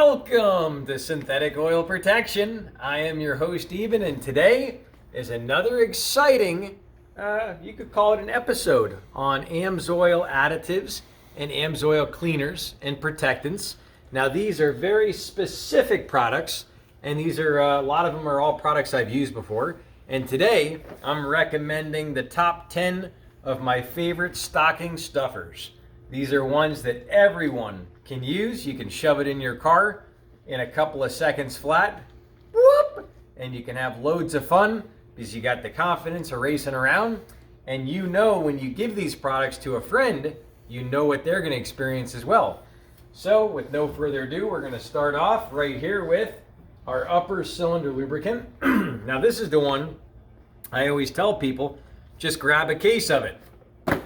Welcome to Synthetic Oil Protection. I am your host, Eben, and today is another exciting, you could call it an episode on AMSOIL additives and AMSOIL cleaners and protectants. Now, these are very specific products, and these are a lot of them are all products I've used before. And today, I'm recommending the top 10 of my favorite stocking stuffers. These are ones that everyone can use. You can shove it in your car in a couple of seconds flat, whoop, and you can have loads of fun because you got the confidence of racing around. And you know when you give these products to a friend, you know what they're going to experience as well. So with no further ado, we're going to start off right here with our upper cylinder lubricant. Now this is the one I always tell people, just grab a case of it.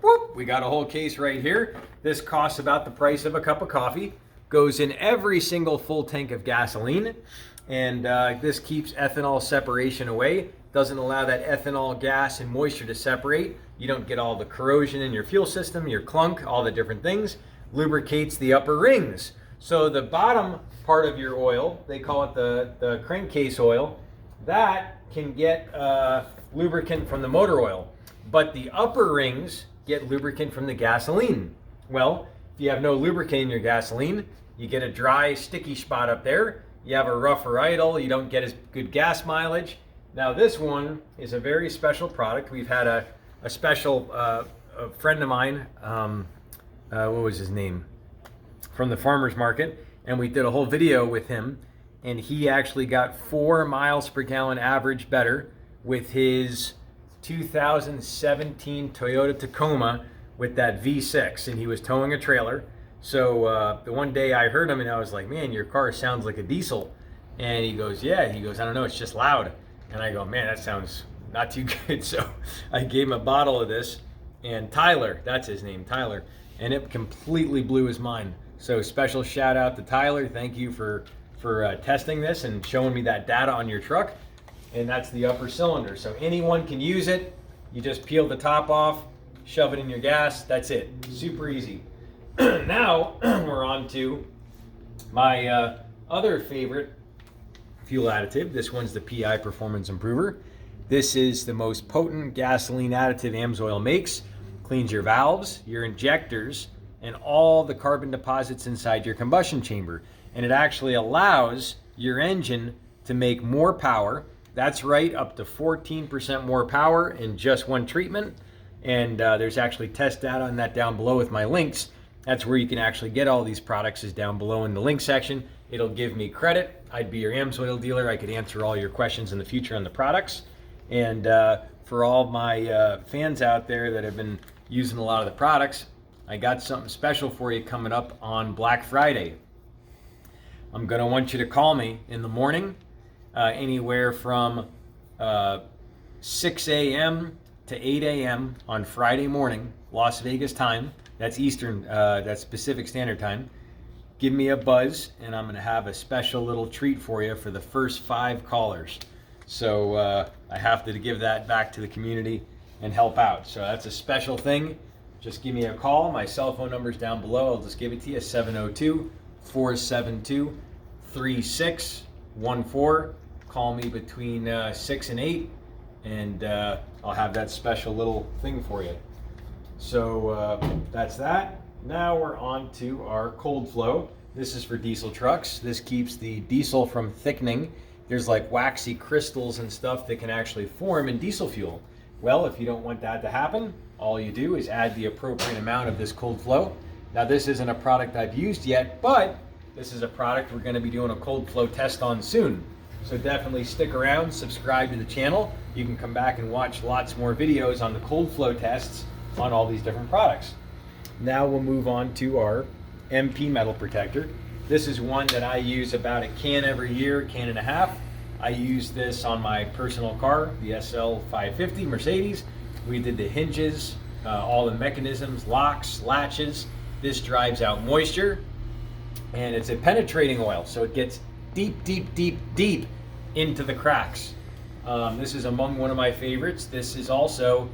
Whoop, we got a whole case right here. This costs about the price of a cup of coffee. Goes in every single full tank of gasoline. And this keeps ethanol separation away. Doesn't allow that ethanol gas and moisture to separate. You don't get all the corrosion in your fuel system, your clunk, all the different things. Lubricates the upper rings. So the bottom part of your oil, they call it the crankcase oil, that can get lubricant from the motor oil. But the upper rings get lubricant from the gasoline. Well, if you have no lubricant in your gasoline, you get a dry, sticky spot up there. You have a rougher idle, you don't get as good gas mileage. Now this one is a very special product. We've had a special a friend of mine, what was his name? From the farmer's market, and we did a whole video with him, and he actually got 4 miles per gallon average better with his 2017 Toyota Tacoma with that V6, and he was towing a trailer. So the one day I heard him and I was like, man, your car sounds like a diesel. And he goes, yeah. He goes, I don't know, it's just loud. And I go, man, that sounds not too good. So I gave him a bottle of this, and Tyler, that's his name, Tyler, and it completely blew his mind. So special shout out to Tyler. Thank you for testing this and showing me that data on your truck. And that's the upper cylinder. So anyone can use it. You just peel the top off, shove it in your gas, that's it. Super easy. Now we're on to my other favorite fuel additive. This one's the PI Performance Improver. This is the most potent gasoline additive AMSOIL makes. Cleans your valves, your injectors, and all the carbon deposits inside your combustion chamber. And it actually allows your engine to make more power. That's right, up to 14% more power in just one treatment. And there's actually test data on that down below with my links. That's where you can actually get all these products, is down below in the link section. It'll give me credit. I'd be your AMSOIL dealer. I could answer all your questions in the future on the products. And for all my fans out there that have been using a lot of the products, I got something special for you coming up on Black Friday. I'm going to want you to call me in the morning, anywhere from 6 a.m. to 8 a.m. on Friday morning, Las Vegas time. That's Eastern, that's Pacific Standard Time. Give me a buzz, and I'm going to have a special little treat for you for the first 5 callers. So I have to give that back to the community and help out. So that's a special thing. Just give me a call. My cell phone number is down below. I'll just give it to you, 702-472-3614. Call me between 6 and 8, and I'll have that special little thing for you. So that's that. Now we're on to our cold flow. This is for diesel trucks. This keeps the diesel from thickening. There's like waxy crystals and stuff that can actually form in diesel fuel. Well, if you don't want that to happen, all you do is add the appropriate amount of this cold flow. Now this isn't a product I've used yet, but this is a product we're going to be doing a cold flow test on soon. So definitely stick around, subscribe to the channel. You can come back and watch lots more videos on the cold flow tests on all these different products. Now we'll move on to our MP metal protector. This is one that I use about a can every year, can and a half. I use this on my personal car, the SL 550 Mercedes. We did the hinges, all the mechanisms, locks, latches. This drives out moisture, and it's a penetrating oil, so it gets deep, deep, deep, deep into the cracks. This is among one of my favorites. This is also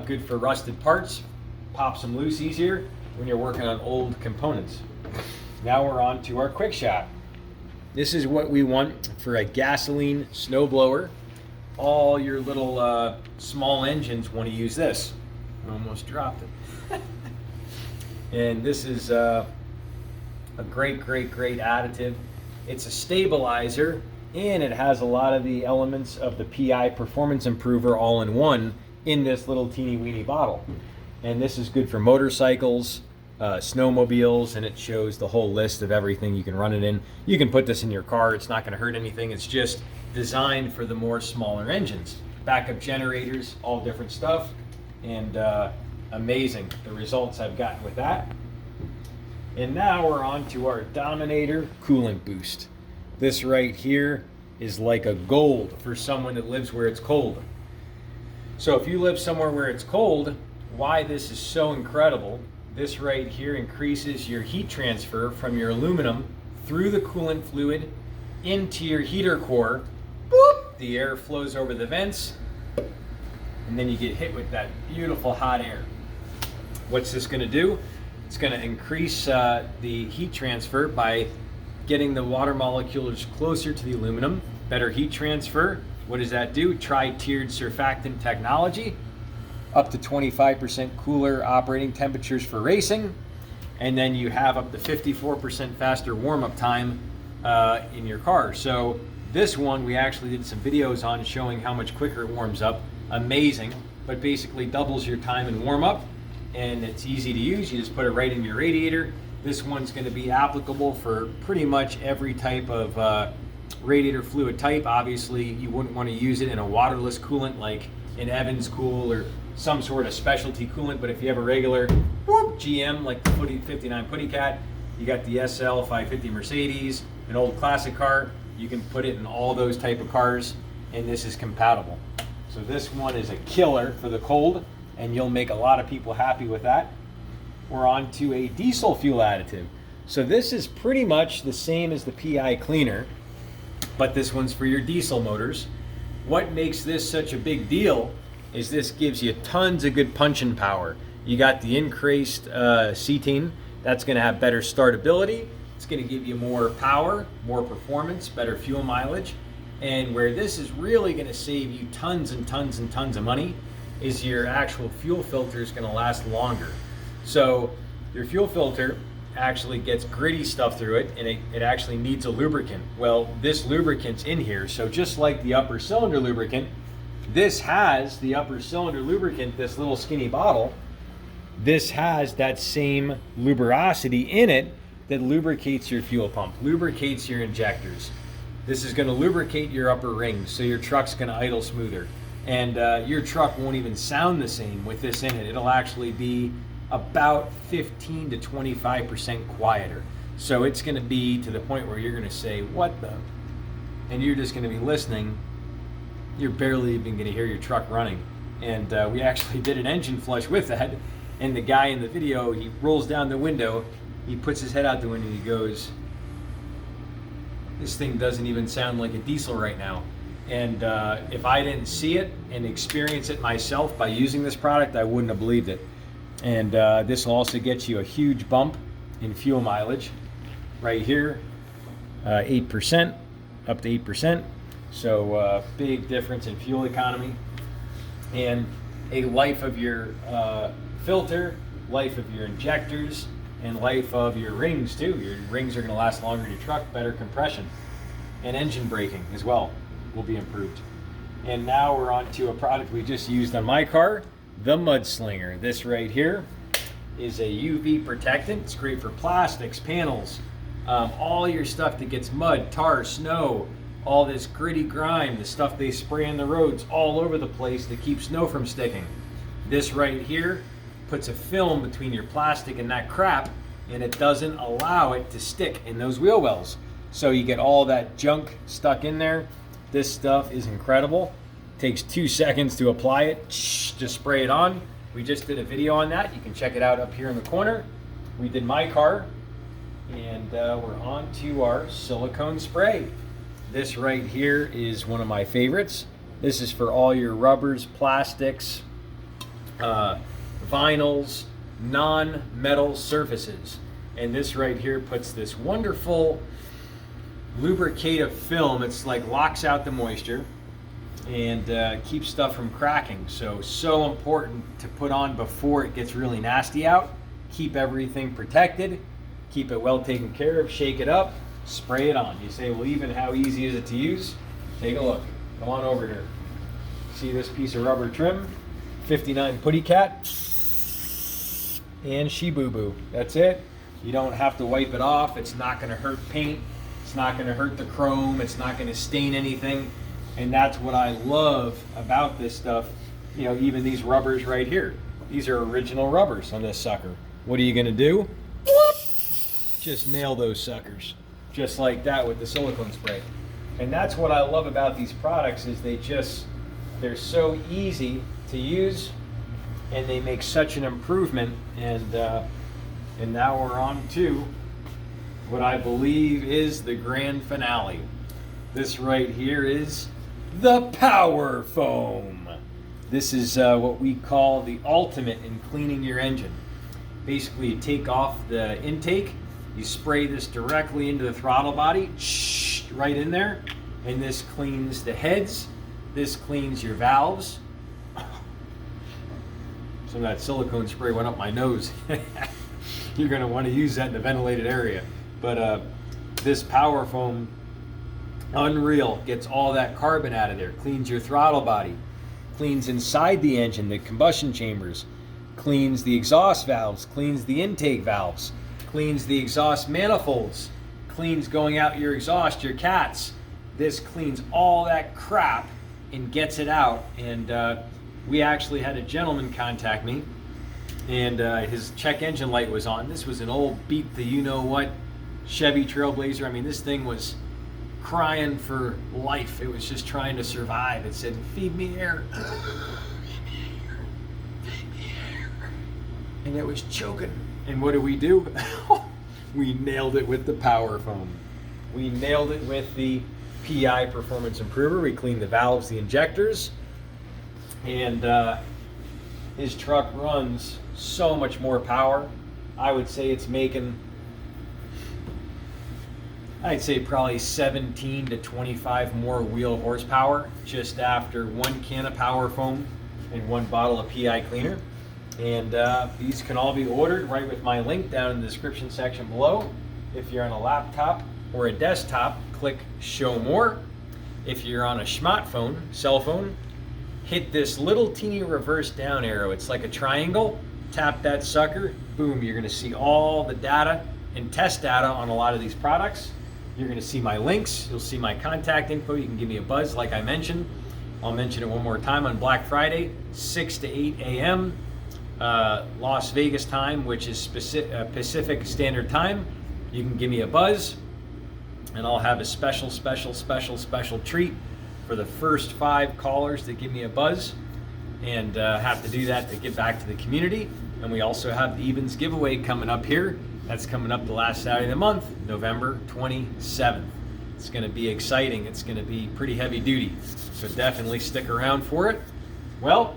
good for rusted parts. Pops them loose easier when you're working on old components. Now we're on to our quick shot. This is what we want for a gasoline snowblower. All your little small engines want to use this. I almost dropped it. And this is a great additive. It's a stabilizer, and it has a lot of the elements of the PI Performance Improver all in one in this little teeny weeny bottle. And this is good for motorcycles, snowmobiles, and it shows the whole list of everything you can run it in. You can put this in your car. It's not going to hurt anything. It's just designed for the more smaller engines. Backup generators, all different stuff, and amazing the results I've gotten with that. And now we're on to our Dominator Coolant Boost. This right here is like a gold for someone that lives where it's cold. So if you live somewhere where it's cold, why this is so incredible, this right here increases your heat transfer from your aluminum through the coolant fluid into your heater core. Boop! The air flows over the vents, and then you get hit with that beautiful hot air. What's this going to do? It's going to increase the heat transfer by getting the water molecules closer to the aluminum. Better heat transfer. What does that do? Tri-tiered surfactant technology. Up to 25% cooler operating temperatures for racing. And then you have up to 54% faster warm-up time in your car. So this one we actually did some videos on showing how much quicker it warms up. Amazing, but basically doubles your time in warm-up. And it's easy to use. You just put it right in your radiator. This one's going to be applicable for pretty much every type of radiator fluid type. Obviously, you wouldn't want to use it in a waterless coolant like an Eben's Cool or some sort of specialty coolant. But if you have a regular GM like the 59 Putty Cat, you got the SL 550 Mercedes, an old classic car, you can put it in all those type of cars, and this is compatible. So this one is a killer for the cold, and you'll make a lot of people happy with that. We're on to a diesel fuel additive. So this is pretty much the same as the PI cleaner, but this one's for your diesel motors. What makes this such a big deal is this gives you tons of good punching power. You got the increased cetane, that's gonna have better startability. It's gonna give you more power, more performance, better fuel mileage. And where this is really gonna save you tons and tons and tons of money is your actual fuel filter is going to last longer. So your fuel filter actually gets gritty stuff through it, and it actually needs a lubricant. Well, this lubricant's in here, so just like the upper cylinder lubricant, this has the upper cylinder lubricant, this little skinny bottle, this has that same lubrosity in it that lubricates your fuel pump, lubricates your injectors. This is going to lubricate your upper rings, so your truck's going to idle smoother. And your truck won't even sound the same with this in it. It'll actually be about 15 to 25% quieter. So it's going to be to the point where you're going to say, what the? And you're just going to be listening. You're barely even going to hear your truck running. And we actually did an engine flush with that. And the guy in the video, he rolls down the window, he puts his head out the window and he goes, this thing doesn't even sound like a diesel right now. And if I didn't see it and experience it myself by using this product, I wouldn't have believed it. And this will also get you a huge bump in fuel mileage. Right here, 8%, up to 8%. So big difference in fuel economy. And a life of your filter, life of your injectors, and life of your rings too. Your rings are going to last longer in your truck, better compression. And engine braking as well will be improved. And now we're on to a product we just used on my car, the Mudslinger. This right here is a UV protectant. It's great for plastics, panels, all your stuff that gets mud, tar, snow, all this gritty grime, the stuff they spray on the roads all over the place that keeps snow from sticking. This right here puts a film between your plastic and that crap, and it doesn't allow it to stick in those wheel wells. So you get all that junk stuck in there. This stuff is incredible. Takes 2 seconds to apply it. Just spray it on. We just did a video on that. You can check it out up here in the corner. We did my car. And we're on to our silicone spray. This right here is one of my favorites. This is for all your rubbers, plastics, vinyls, non-metal surfaces. And this right here puts this wonderful lubricative film. It's like locks out the moisture and keeps stuff from cracking. So important to put on before it gets really nasty out. Keep everything protected, keep it well taken care of, shake it up, spray it on. You say, well, even how easy is it to use? Take a look. Come on over here. See this piece of rubber trim? 59 Putty Cat and She Boo Boo. That's it. You don't have to wipe it off. It's not going to hurt paint. It's not going to hurt the chrome. It's not going to stain anything. And that's what I love about this stuff. You know, even these rubbers right here. These are original rubbers on this sucker. What are you going to do? Just nail those suckers. Just like that with the silicone spray. And that's what I love about these products is they're so easy to use and they make such an improvement. And now we're on to what I believe is the grand finale. This right here is the Power Foam. This is what we call the ultimate in cleaning your engine. Basically, you take off the intake, you spray this directly into the throttle body, right in there, and this cleans the heads, this cleans your valves. Some of that silicone spray went up my nose. You're going to want to use that in the ventilated area. But this Power Foam, unreal, gets all that carbon out of there, cleans your throttle body, cleans inside the engine, the combustion chambers, cleans the exhaust valves, cleans the intake valves, cleans the exhaust manifolds, cleans going out your exhaust, your cats. This cleans all that crap and gets it out. And we actually had a gentleman contact me, and his check engine light was on. This was an old beat the you-know-what Chevy Trailblazer. I mean, this thing was crying for life. It was just trying to survive. It said, feed me air. And it was choking. And what do? We nailed it with the Power Foam. We nailed it with the PI Performance Improver. We cleaned the valves, the injectors, and his truck runs so much more power. I would say it's making, I'd say probably 17 to 25 more wheel horsepower just after one can of Power Foam and one bottle of PI cleaner. And these can all be ordered right with my link down in the description section below. If you're on a laptop or a desktop, click Show More. If you're on a smartphone, cell phone, hit this little teeny reverse down arrow. It's like a triangle. Tap that sucker. Boom, you're going to see all the data and test data on a lot of these products. You're going to see my links. You'll see my contact info. You can give me a buzz like I mentioned. I'll mention it one more time on Black Friday, 6 to 8 a.m. Las Vegas time, which is Pacific Standard Time. You can give me a buzz, and I'll have a special treat for the first 5 callers that give me a buzz, and have to do that to get back to the community. And we also have the Eben's giveaway coming up here. That's coming up the last Saturday of the month, November 27th. It's going to be exciting. It's going to be pretty heavy duty, so definitely stick around for it. Well,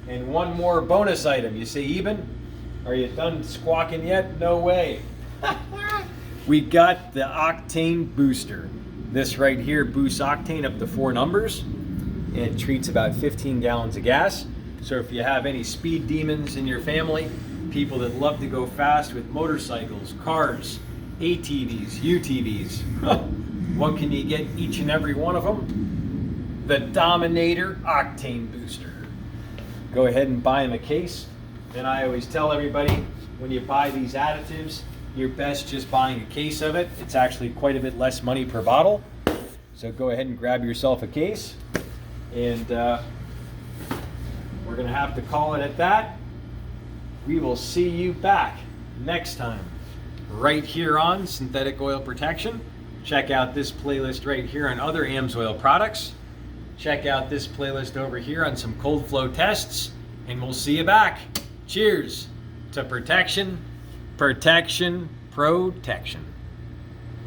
and one more bonus item. You say, Eben, are you done squawking yet? No way. We got the Octane Booster. This right here boosts octane up to 4 numbers. It treats about 15 gallons of gas. So if you have any speed demons in your family, people that love to go fast with motorcycles, cars, ATVs, UTVs, what can you get each and every one of them? The Dominator Octane Booster. Go ahead and buy them a case. And I always tell everybody, when you buy these additives, you're best just buying a case of it. It's actually quite a bit less money per bottle. So go ahead and grab yourself a case. And we're going to have to call it at that. We will see you back next time right here on Synthetic Oil Protection. Check out this playlist right here on other AMSOIL products. Check out this playlist over here on some cold flow tests, and we'll see you back. Cheers to protection, protection, protection.